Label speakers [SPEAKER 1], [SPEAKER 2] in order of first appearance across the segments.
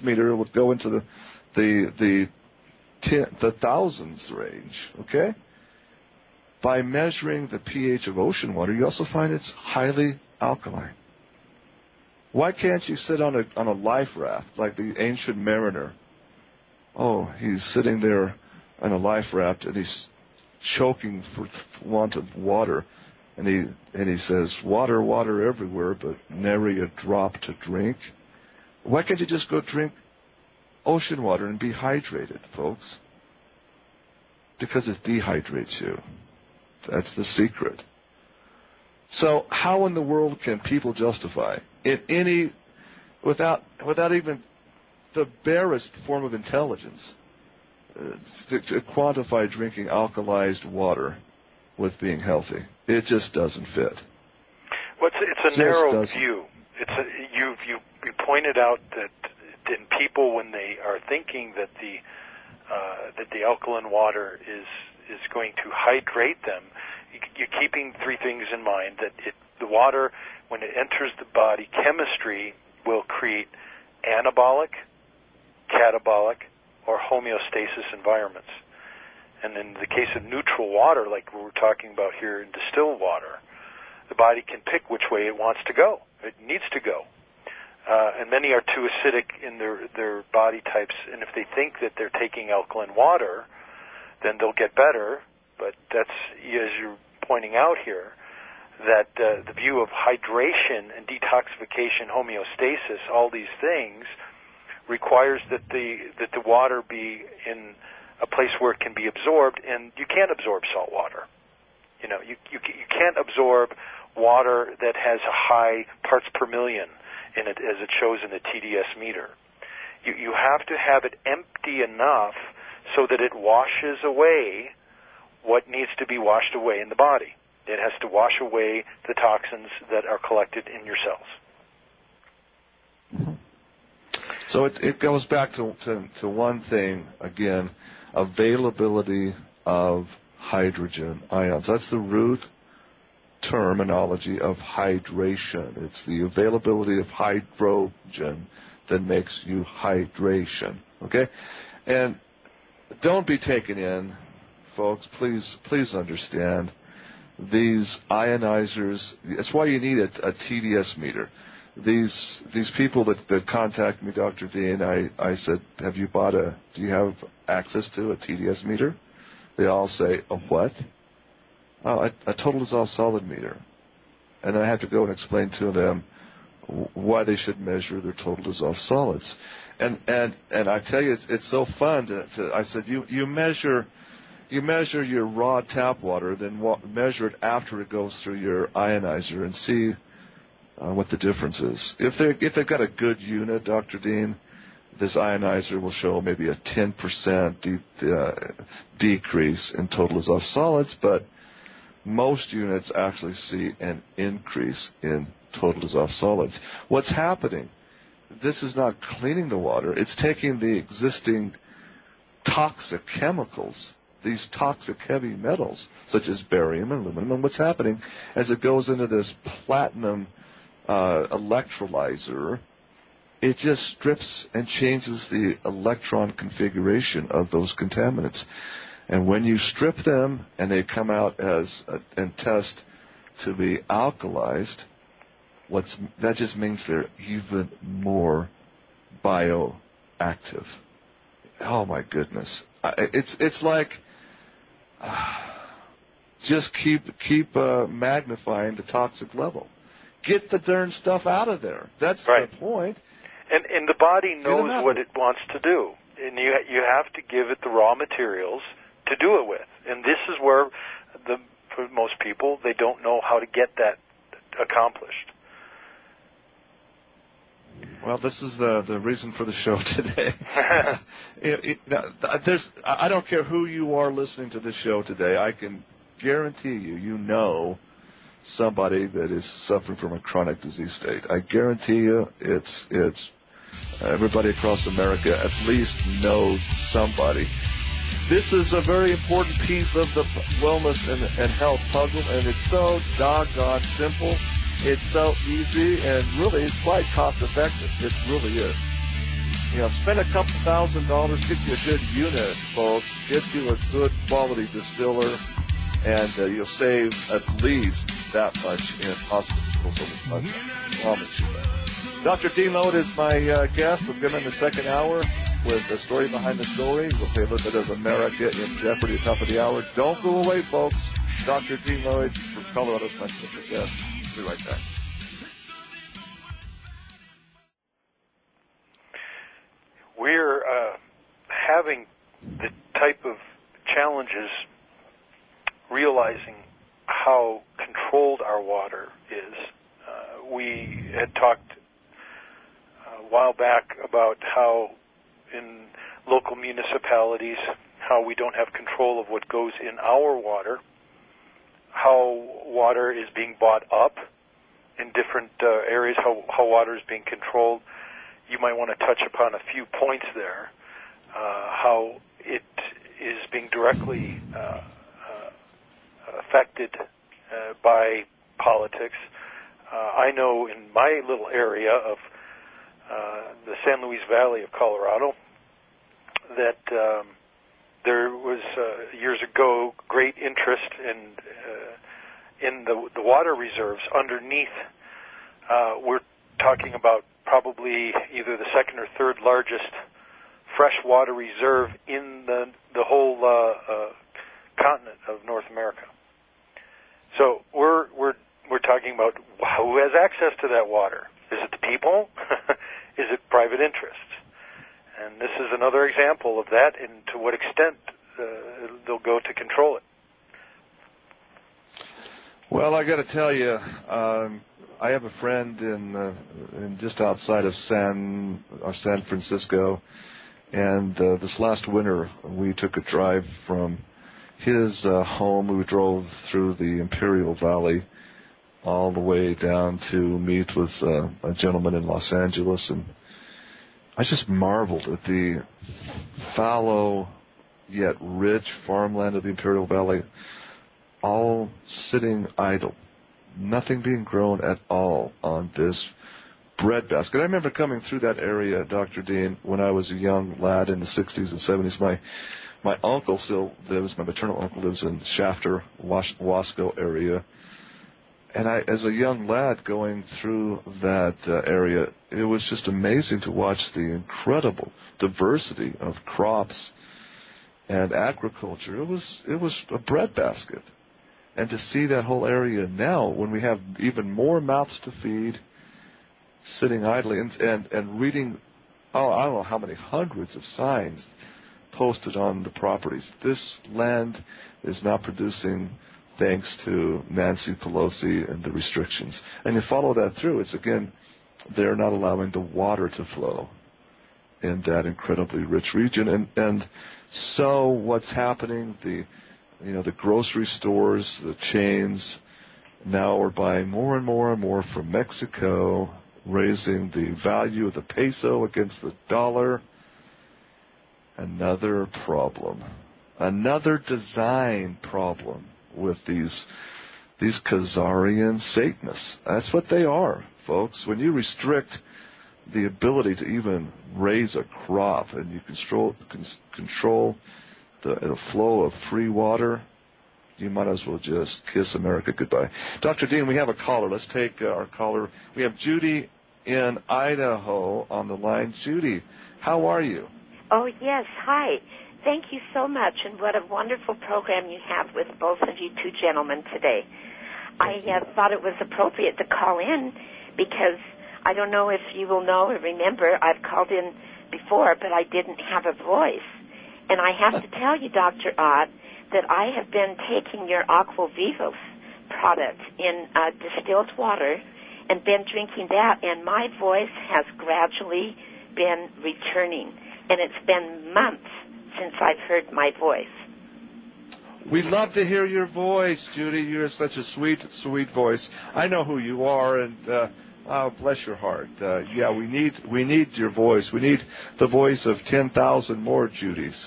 [SPEAKER 1] meter would go into the thousands range, okay? By measuring the pH of ocean water, you also find it's highly alkaline. Why can't you sit on a life raft like the ancient mariner? Oh, he's sitting there on a life raft and he's choking for want of water. And he says, water, water everywhere, but nary a drop to drink. Why can't you just go drink ocean water and be hydrated, folks? Because it dehydrates you. That's the secret. So how in the world can people justify without even the barest form of intelligence to quantify drinking alkalized water with being healthy? It just doesn't fit.
[SPEAKER 2] Well, it's a narrow view. You pointed out that in people, when they are thinking that the alkaline water is going to hydrate them, you're keeping three things in mind: that the water, when it enters the body, chemistry will create anabolic, catabolic, or homeostasis environments. And in the case of neutral water, like we were talking about here in distilled water, the body can pick which way it wants to go. It needs to go. And many are too acidic in their body types, and if they think that they're taking alkaline water, then they'll get better. But that's, as you're pointing out here, that the view of hydration and detoxification, homeostasis, all these things, requires that the water be in a place where it can be absorbed, and you can't absorb salt water. You know, you can't absorb water that has a high parts per million in it, as it shows in the TDS meter. You have to have it empty enough so that it washes away what needs to be washed away in the body. It has to wash away the toxins that are collected in your cells.
[SPEAKER 1] Mm-hmm. So it goes back to one thing, again, availability of hydrogen ions. That's the root terminology of hydration. It's the availability of hydrogen that makes you hydration. Okay? And don't be taken in, folks. Please understand. These ionizers, that's why you need a TDS meter. These people that contact me, Dr. Dean, I said, do you have access to a TDS meter? They all say, a what? Oh, a total dissolved solid meter. And I have to go and explain to them why they should measure their total dissolved solids. And I tell you, it's so fun I said, you measure your raw tap water, then measure it after it goes through your ionizer and see what the difference is. If they've got a good unit, Dr. Dean, this ionizer will show maybe a 10% decrease in total dissolved solids, but most units actually see an increase in total dissolved solids. What's happening? This is not cleaning the water. It's taking the existing toxic chemicals, these toxic heavy metals, such as barium and aluminum, and what's happening as it goes into this platinum electrolyzer, it just strips and changes the electron configuration of those contaminants. And when you strip them and they come out and test to be alkalized, that just means they're even more bioactive. Oh my goodness! It's like just keep magnifying the toxic level. Get the darn stuff out of there. That's right. The point.
[SPEAKER 2] And the body knows what it wants to do, and you have to give it the raw materials to do it with. And this is where, for most people, they don't know how to get that accomplished.
[SPEAKER 1] Well, this is the reason for the show today. I don't care who you are listening to this show today. I can guarantee you know somebody that is suffering from a chronic disease state. I guarantee you it's everybody across America at least knows somebody. This is a very important piece of the wellness and health puzzle, and it's so doggone simple. It's so easy, and really it's quite cost effective. It really is. spend a couple $1,000, get you a good unit, folks. Get you a good quality distiller, and you'll save at least that much in hospital bills over the month. I promise you that. Dr. Dean Lloyd is my guest. We'll give him the second hour with the story behind the story. We'll play a little bit of America in Jeopardy at the top of the hour. Don't go away, folks. Dr. Dean Lloyd from Colorado's my special guest. We'll be right back.
[SPEAKER 2] We're having the type of challenges realizing how controlled our water is. We had talked a while back about how in local municipalities, how we don't have control of what goes in our water, how water is being bought up in different areas, how water is being controlled. You might want to touch upon a few points there, how it is being directly affected by politics. I know in my little area of the San Luis Valley of Colorado that there was years ago great interest in the water reserves underneath. We're talking about probably either the second or third largest freshwater reserve in the whole continent of North America. So we're talking about who has access to that water. Is it the people? Is it private interests? And this is another example of that, and to what extent they'll go to control it.
[SPEAKER 1] Well, I got to tell you, I have a friend in just outside of San Francisco, and this last winter we took a drive from his home. We drove through the Imperial Valley all the way down to meet with a gentleman in Los Angeles, and I just marveled at the fallow yet rich farmland of the Imperial Valley, all sitting idle, nothing being grown at all on this breadbasket. I remember coming through that area, Dr. Dean, when I was a young lad in the 60s and 70s. My uncle still lives, my maternal uncle lives in Shafter, Wasco area. And as a young lad going through that area, it was just amazing to watch the incredible diversity of crops and agriculture. It was a breadbasket. And to see that whole area now, when we have even more mouths to feed, sitting idly and reading, I don't know how many hundreds of signs posted on the properties. This land is not producing thanks to Nancy Pelosi and the restrictions. And you follow that through, it's again, they're not allowing the water to flow in that incredibly rich region. And so what's happening, the grocery stores, the chains, now are buying more and more and more from Mexico, raising the value of the peso against the dollar. Another problem. Another design problem with these Khazarian Satanists. That's what they are, folks. When you restrict the ability to even raise a crop and you control the flow of free water, you might as well just kiss America goodbye. Dr. Dean, we have a caller. Let's take our caller. We have Judy in Idaho on the line. Judy, how are you?
[SPEAKER 3] Oh, yes. Hi. Thank you so much, and what a wonderful program you have with both of you two gentlemen today. I thought it was appropriate to call in because I don't know if you will know or remember, I've called in before, but I didn't have a voice. And I have to tell you, Dr. Ott, that I have been taking your Aqua Vivos product in distilled water and been drinking that, and my voice has gradually been returning. And it's been months since I've heard my voice.
[SPEAKER 1] We love to hear your voice, Judy. You're such a sweet, sweet voice. I know who you are, and bless your heart. Yeah, we need your voice. We need the voice of 10,000 more Judys.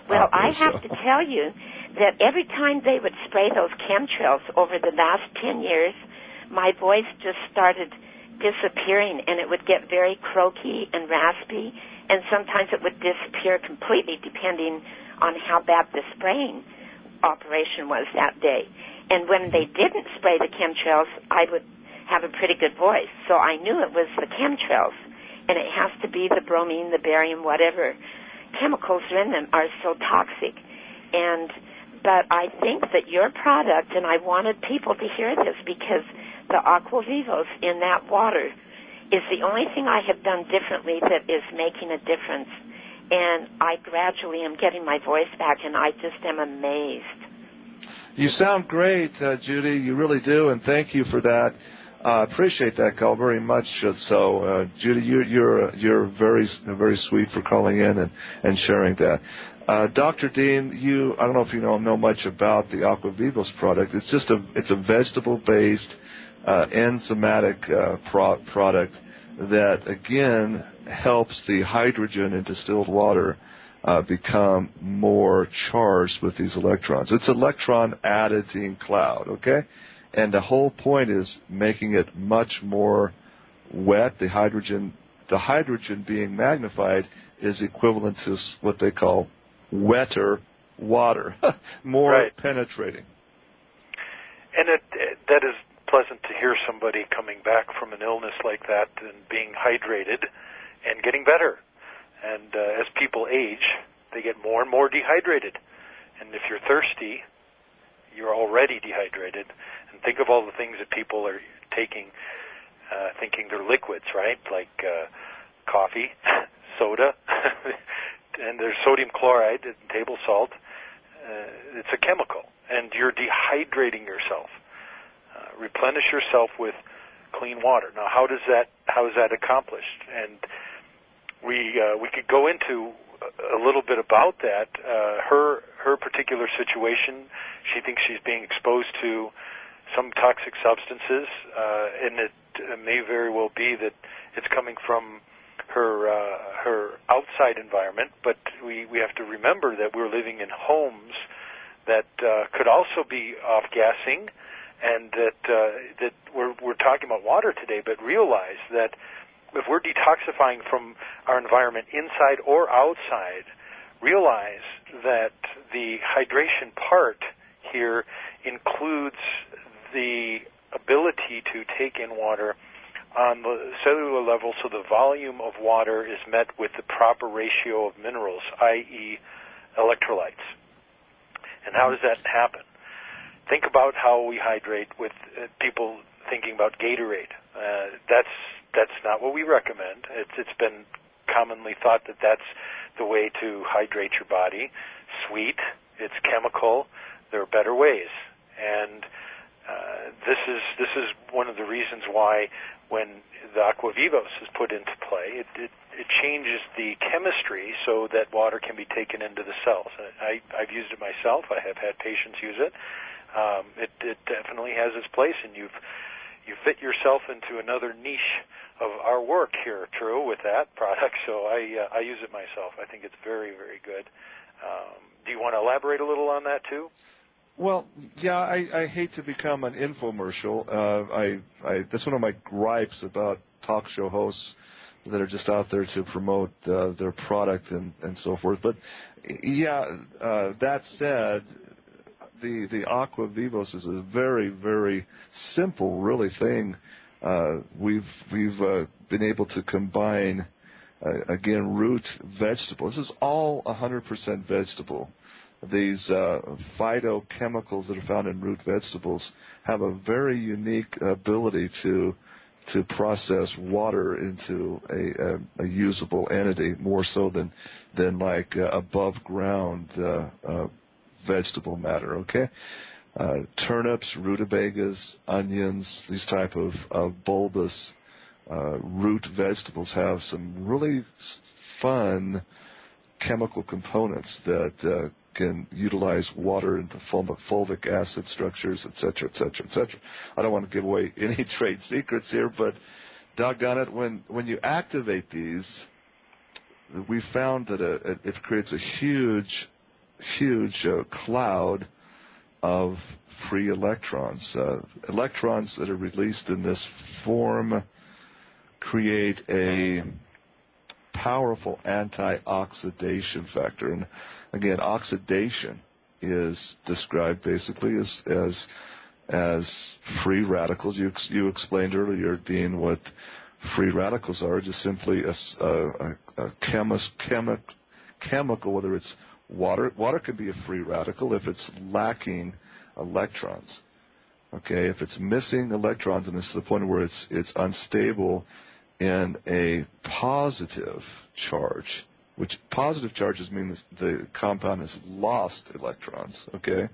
[SPEAKER 3] Well, I have to tell you that every time they would spray those chemtrails over the last 10 years, my voice just started disappearing, and it would get very croaky and raspy, and sometimes it would disappear completely depending on how bad the spraying operation was that day. And when they didn't spray the chemtrails, I would have a pretty good voice. So I knew it was the chemtrails, and it has to be the bromine, the barium, whatever chemicals are in them are so toxic. But I think that your product, and I wanted people to hear this because the Aqua Vivos in that water is the only thing I have done differently that is making a difference. And I gradually am getting my voice back, and I just am amazed.
[SPEAKER 1] You sound great, Judy. You really do, and thank you for that. I appreciate that call very much. So, Judy, you're very sweet for calling in and sharing that. Dr. Dean, I don't know if you know much about the Aqua Vivos product. It's a vegetable-based enzymatic product that again helps the hydrogen in distilled water become more charged with these electrons. It's electron additive cloud, okay? And the whole point is making it much more wet. The hydrogen being magnified is equivalent to what they call wetter water, more penetrating.
[SPEAKER 2] And that is pleasant to hear somebody coming back from an illness like that and being hydrated and getting better. And as people age, they get more and more dehydrated. And if you're thirsty, you're already dehydrated. And think of all the things that people are taking, thinking they're liquids, right? Like coffee, soda, and there's sodium chloride and table salt. It's a chemical, and you're dehydrating yourself. Replenish yourself with clean water. Now, how is that accomplished? And we could go into a little bit about that. Her particular situation, she thinks she's being exposed to some toxic substances, and it may very well be that it's coming from her outside environment. But we have to remember that we're living in homes that could also be off-gassing, and that we're talking about water today, but realize that if we're detoxifying from our environment inside or outside, realize that the hydration part here includes the ability to take in water on the cellular level so the volume of water is met with the proper ratio of minerals, i.e. electrolytes. And how does that happen? Think about how we hydrate with people thinking about Gatorade. That's not what we recommend. It's been commonly thought that that's the way to hydrate your body. Sweet, it's chemical. There are better ways, and this is one of the reasons why when the Aqua Vivos is put into play, it changes the chemistry so that water can be taken into the cells. I've used it myself. I have had patients use it. It definitely has its place, and you fit yourself into another niche of our work here, True, with that product. So I use it myself. I think it's very, very good. Do you want to elaborate a little on that too?
[SPEAKER 1] Well, yeah, I hate to become an infomercial. That's one of my gripes about talk show hosts that are just out there to promote their product and so forth. But yeah, that said, the Aqua Vivos is a very, very simple, really thing. We've been able to combine again root vegetables. This is all 100% vegetable. These phytochemicals that are found in root vegetables have a very unique ability to process water into a usable entity, more so than like above ground vegetable matter. Okay, turnips, rutabagas, onions, these type of bulbous root vegetables have some really fun chemical components that can utilize water into fulvic acid structures, et cetera, et cetera, et cetera. I don't want to give away any trade secrets here, but doggone it, when you activate these, we found that it creates a huge cloud of free electrons. Electrons that are released in this form create a powerful anti-oxidation factor. And again, oxidation is described basically as free radicals. You explained earlier, Dean, what free radicals are. Just simply a chemical, whether it's water. Water can be a free radical if it's lacking electrons. Okay, if it's missing electrons and it's to the point where it's unstable in a positive charge, which positive charges mean the compound has lost electrons. Okay,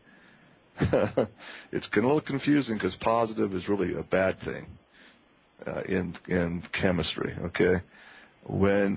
[SPEAKER 1] it's a little confusing because positive is really a bad thing in chemistry. Okay, when